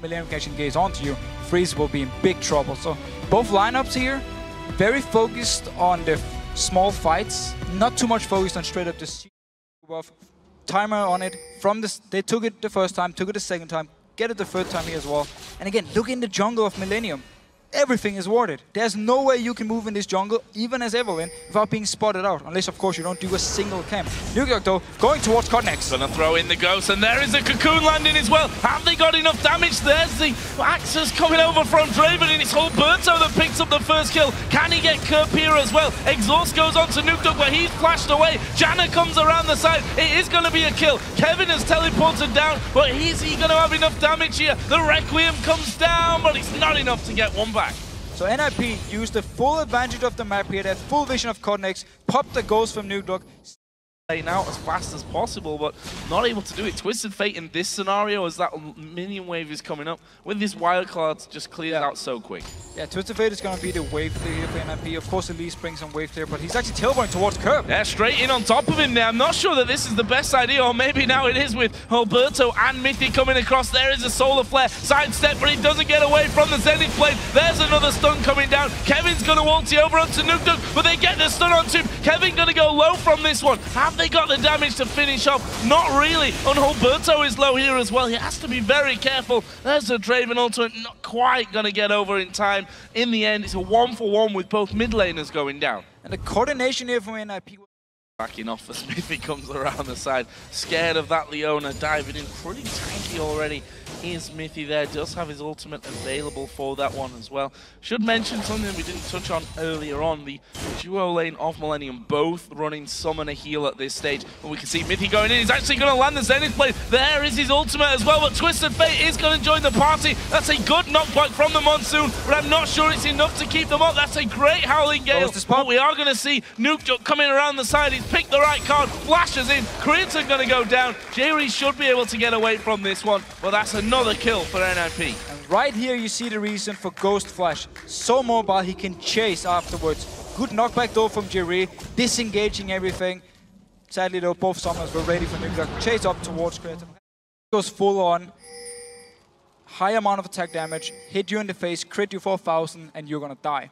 Millenium can actually engage onto you, Freeze will be in big trouble. So both lineups here, very focused on the small fights, not too much focused on straight up the buff. Timer on it from this. They took it the first time, took it the second time, get it the third time here as well. And again, look in the jungle of Millenium. Everything is warded. There's no way you can move in this jungle, even as Evelynn, without being spotted out. Unless, of course, you don't do a single camp. NukeDuck, though, going towards KottenX. Gonna throw in the ghost, and there is a cocoon landing as well. Have they got enough damage? There's the axes coming over from Draven, and it's Hulberto that picks up the first kill. Can he get Kerp here as well? Exhaust goes on to NukeDuck, where he's flashed away. Janna comes around the side. It is gonna be a kill. Kevin has teleported down, but is he gonna have enough damage here? The Requiem comes down, but it's not enough to get one back. So NIP used the full advantage of the map here, that full vision of KottenX, popped the ghost from NukeDuck. Out as fast as possible, but not able to do it. Twisted Fate in this scenario, as that minion wave is coming up, with this wild cards just cleared out so quick. Yeah, Twisted Fate is going to be the wave clear for NIP. Of course, Elise brings some wave clear, but he's actually teleporting towards Kerp. Yeah, straight in on top of him there. I'm not sure that this is the best idea, or maybe now it is with Hulberto and Mithy coming across. There is a solar flare, sidestep, but he doesn't get away from the Zenith Blade. There's another stun coming down. Kevin's going to waltz over onto NukeDuck, but they get the stun onto him. Kevin going to go low from this one. Have they got the damage to finish off? Not really. And Hulberto is low here as well. He has to be very careful. There's a Draven ultimate, not quite going to get over in time. In the end, it's a 1-for-1 with both mid laners going down. And the coordination here from NIP. Backing off as Mithy comes around the side. Scared of that Leona, diving in pretty tanky already. Is Mithy there, does have his ultimate available for that one as well. Should mention something we didn't touch on earlier on, the duo lane of Millenium, both running summon a heal at this stage. And we can see Mithy going in, he's actually going to land the Zenith Blade. There is his ultimate as well, but Twisted Fate is going to join the party. That's a good knockback from the Monsoon, but I'm not sure it's enough to keep them up. That's a great Howling Gale, but we are going to see NukeDuck coming around the side. He's picked the right card, flashes in, Creaton going to go down. Jree should be able to get away from this one, but that's another kill for NIP. And right here you see the reason for Ghost Flash. So mobile, he can chase afterwards. Good knockback though from Jree, disengaging everything. Sadly though, both summoners were ready for NukeDuck. Chase up towards Creaton. Goes full on. High amount of attack damage, hit you in the face, crit you for 1,000, and you're gonna die.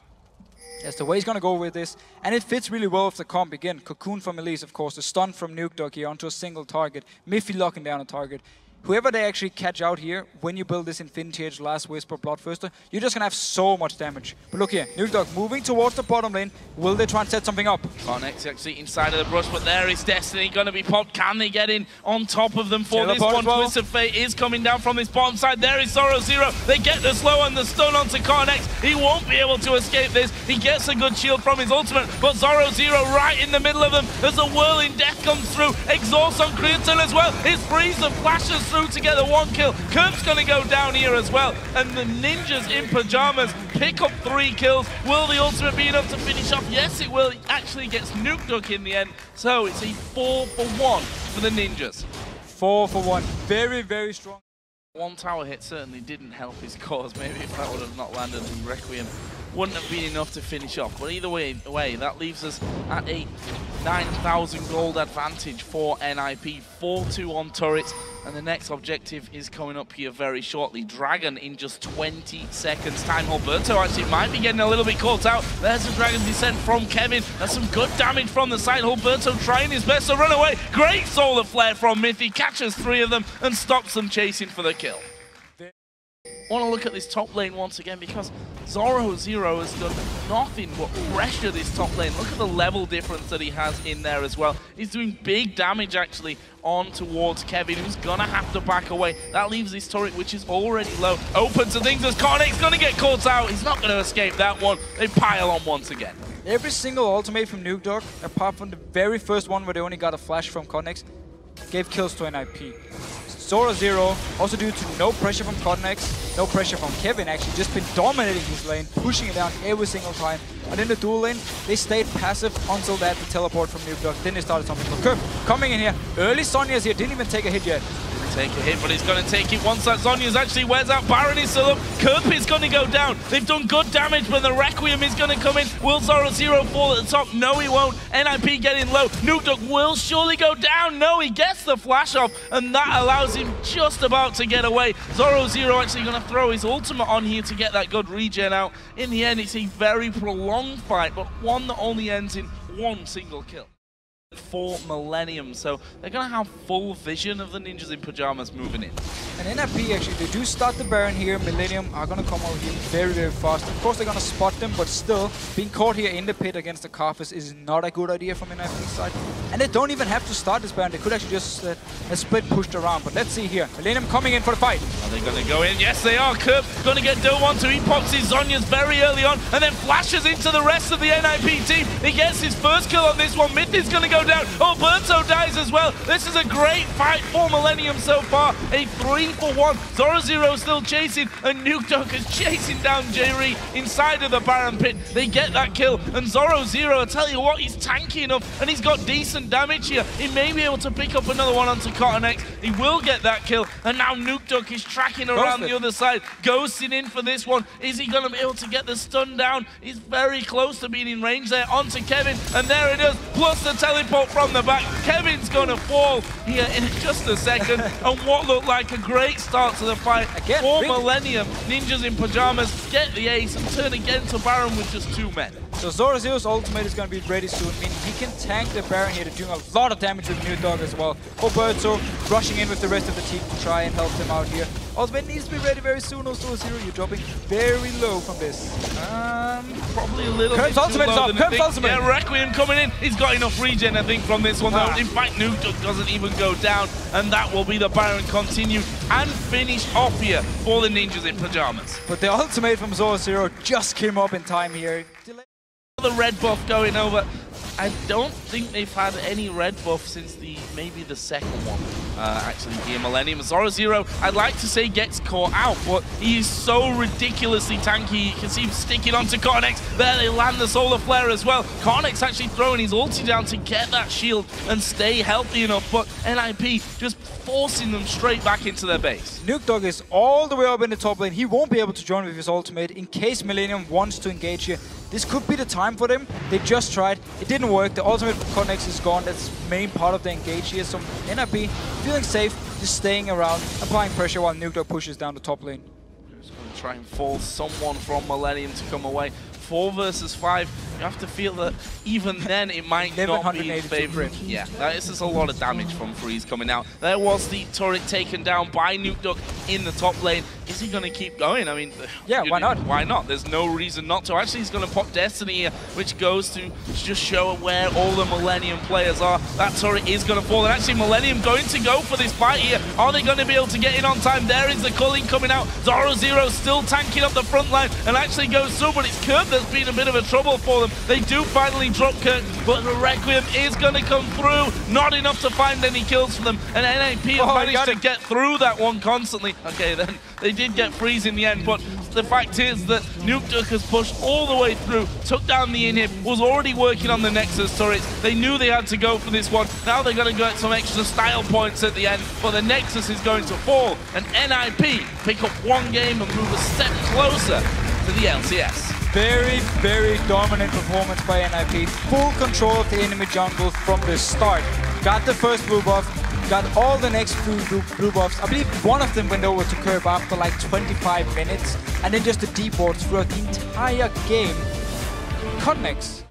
That's the way he's gonna go with this, and it fits really well with the comp. Again, Cocoon from Elise, of course, the stun from NukeDuck here onto a single target, Mithy locking down a target. Whoever they actually catch out here, when you build this Infinity Edge, Last Whisper, Bloodthirster, you're just gonna have so much damage. But look here, NukeDuck moving towards the bottom lane. Will they try and set something up? KottenX actually inside of the brush, but there is Destiny gonna be popped. Can they get in on top of them for this one? Well. Twisted Fate is coming down from this bottom side. There is Zorozero. They get the slow and the stun onto KottenX. He won't be able to escape this. He gets a good shield from his ultimate, but Zorozero right in the middle of them as a whirling death comes through. Exhaust on Creaton as well. His freeze and flashes through to get the one kill. Kerp's gonna go down here as well, and the ninjas in Pyjamas pick up 3 kills. Will the ultimate be enough to finish off? Yes, it will. It actually gets NukeDuck in the end, so it's a 4-for-1 for the ninjas. 4-for-1, very, very strong. One tower hit certainly didn't help his cause. Maybe if that would have not landed, the Requiem wouldn't have been enough to finish off. But either way, that leaves us at a 9,000 gold advantage for NIP. 4-2 on turrets, and the next objective is coming up here very shortly. Dragon in just 20 seconds time. Hulberto actually might be getting a little bit caught out. There's a Dragon's Descent from Kevin. That's some good damage from the side. Hulberto trying his best to run away. Great solar flare from Mithy. Catches 3 of them and stops them chasing for the kill. I want to look at this top lane once again, because Zorozero has done nothing but pressure this top lane. Look at the level difference that he has in there as well. He's doing big damage actually on towards Kevin, who's gonna have to back away. That leaves this turret, which is already low, open to things as KottenX gonna get caught out. He's not gonna escape that one. They pile on once again. Every single ultimate from NukeDuck, apart from the very first one where they only got a flash from KottenX, gave kills to NIP. Zorozero, also due to no pressure from KottenX, no pressure from Kevin, actually just been dominating his lane, pushing it down every single time. And in the dual lane, they stayed passive until that teleport from NukeDuck. Then they started something for Kerp. Coming in here, early Sonya's here, didn't even take a hit yet. take a hit, but he's going to take it once that Zhonya's actually wears out. Baron is still up. Kerp is going to go down. They've done good damage, but the Requiem is going to come in. Will Zorozero fall at the top? No, he won't. NIP getting low. NukeDuck will surely go down. No, he gets the flash off, and that allows him just about to get away. Zorozero actually going to throw his ultimate on here to get that good regen out. In the end, it's a very prolonged fight, but one that only ends in one single kill for Millenium, so they're going to have full vision of the ninjas in Pyjamas moving in. And NIP actually, they do start the Baron here. Millenium are going to come over here very, very fast. Of course, they're going to spot them, but still, being caught here in the pit against the Karthus is not a good idea from NIP's side. And they don't even have to start this Baron. They could actually just a split pushed around. But let's see here. Millenium coming in for the fight. Are they going to go in? Yes, they are. Kerp going to get dove onto. He pops his Zhonya's very early on and then flashes into the rest of the NIP team. He gets his first kill on this one. Mithy's going to go down. Hulberto dies as well. This is a great fight for Millenium so far. A 3-for-1. Zorozero still chasing, and NukeDuck is chasing down Jree inside of the Baron pit. They get that kill, and Zorozero, I tell you what, he's tanky enough, and he's got decent damage here. He may be able to pick up another one onto KottenX. He will get that kill, and now NukeDuck is tracking around the other side, ghosting in for this one. Is he going to be able to get the stun down? He's very close to being in range there. Onto Kevin, and there it is, plus the teleport from the back. Kevin's going to fall here in just a second, and what looked like a great start to the fight again, for Millenium. Ninjas in Pyjamas get the ace and turn again to Baron with just 2 men. So Zorozero's ultimate is going to be ready soon, meaning he can tank the Baron here to doing a lot of damage with NukeDuck as well. Hulberto rushing in with the rest of the team to try and help them out here. Ultimate needs to be ready very soon. Zorozero, you're dropping very low from this. Probably a little Kerp's bit ultimate too is low. up. Kerp's ultimate. Yeah, Requiem coming in. He's got enough regen, I think, from this one. Though. In fact, NukeDuck doesn't even go down, and that will be the Baron continued and finished off here for the ninjas in Pyjamas. But the ultimate from Zorozero just came up in time here. The red buff going over. I don't think they've had any red buff since maybe the second one, actually, here, Millenium. Zorozero, I'd like to say gets caught out, but he is so ridiculously tanky. You can see him sticking onto KottenX. There, they land the Solar Flare as well. KottenX actually throwing his ulti down to get that shield and stay healthy enough, but NIP just forcing them straight back into their base. NukeDuck is all the way up in the top lane. He won't be able to join with his ultimate in case Millenium wants to engage here. This could be the time for them. They just tried. It didn't work. The ultimate from KottenX is gone. That's the main part of the engage here. So NIP feeling safe, just staying around, applying pressure while NukeDuck pushes down the top lane. Just going to try and force someone from Millenium to come away. 4 versus 5. You have to feel that even then it might not be in favor. Yeah, this is a lot of damage from Freeze coming out. There was the turret taken down by NukeDuck in the top lane. Is he going to keep going? I mean, yeah, why not? Why not? There's no reason not to. Actually, he's going to pop Destiny here, which goes to just show where all the Millenium players are. That turret is going to fall. And actually, Millenium going to go for this fight here. Are they going to be able to get in on time? There is the culling coming out. Zorozero still tanking up the front line and actually goes through, but it's Kerp that's been a bit of a trouble for them. They do finally drop Kerp, but the Requiem is going to come through. Not enough to find any kills for them. And NIP have managed to get through that one constantly. Okay, then they did get Freeze in the end, but the fact is that NukeDuck has pushed all the way through, took down the inhib, was already working on the Nexus turrets. They knew they had to go for this one. Now they're going to get some extra style points at the end, but the Nexus is going to fall, and NIP pick up 1 game and move a step closer to the LCS. Very, very dominant performance by NIP. Full control of the enemy jungle from the start. Got the first blue buff, got all the next blue buffs. I believe one of them went over to Kerp after like 25 minutes, and then just the deep wards throughout the entire game. KottenX